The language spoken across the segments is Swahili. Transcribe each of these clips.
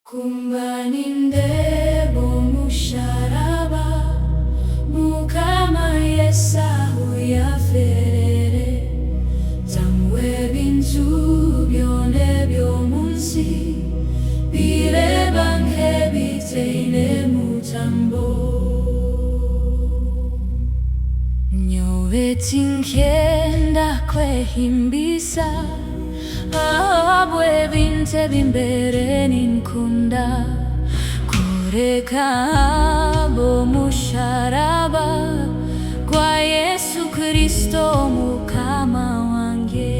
Kumbaninde bomusharaba mukama yesahu yaferere tamwe bintu byone byomunsi birebanke biteine mutambo nyowe tinkenda kwehimbisa abwe binte bimbere ninkunda kureka bomusharaba kwa Yesu Kristo mukama wange.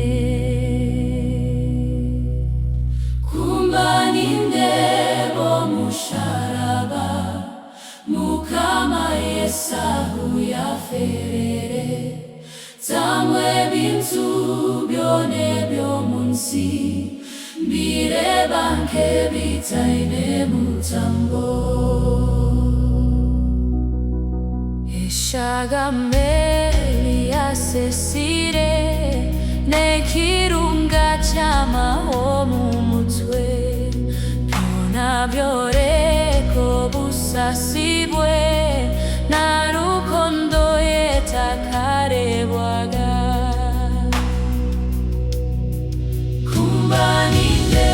Kumbaninde bomusharaba mukama yesahu yaferere tamwe bintu byone byomunsi birebanke bitaine mutambo eshagameli yasesire nekirunga cy'amaho mu mutwe byona byoreko busasibwe na rukondo yetakarebwaga. Kumbaninde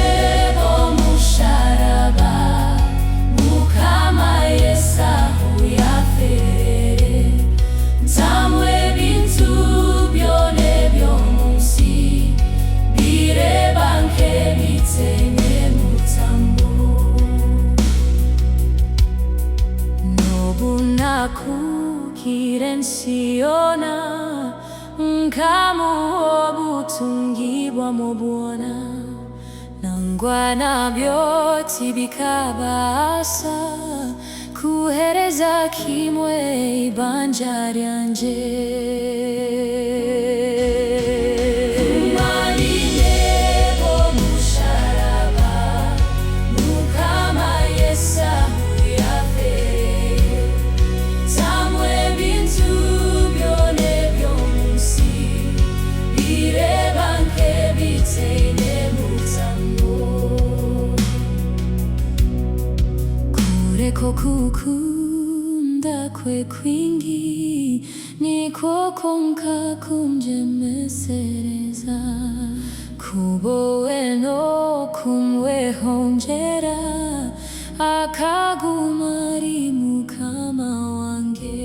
bomusharaba mukama yesahu yaferere tamwe bintu byone byomunsi birebanke bitenye mutambo nobunakukirensiyona nkamu obutungibwa mu bwona nangwa nabyo tibikabasa kuhereza kimwe ibanja ryanje. Kumbaninde bomusharaba mukama yesahu yaferere tamwe bintu byone byomunsi birebanke biteine mutambo kureko kukunda kwe kwingi niko konka kunjemesereza kubowe no kumwehongera akagumari mukama wange.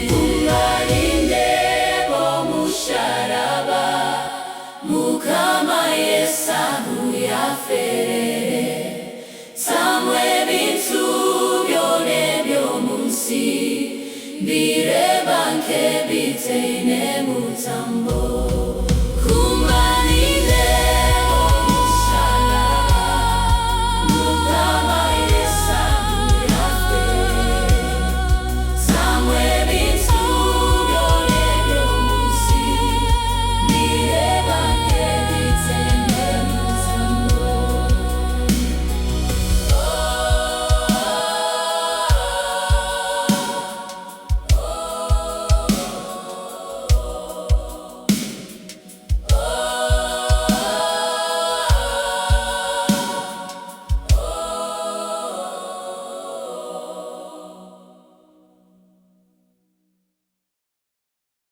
Kumbaninde bomusharaba mukama yesahu yaferere tamwe bintu byone byomunsi birebanke biteine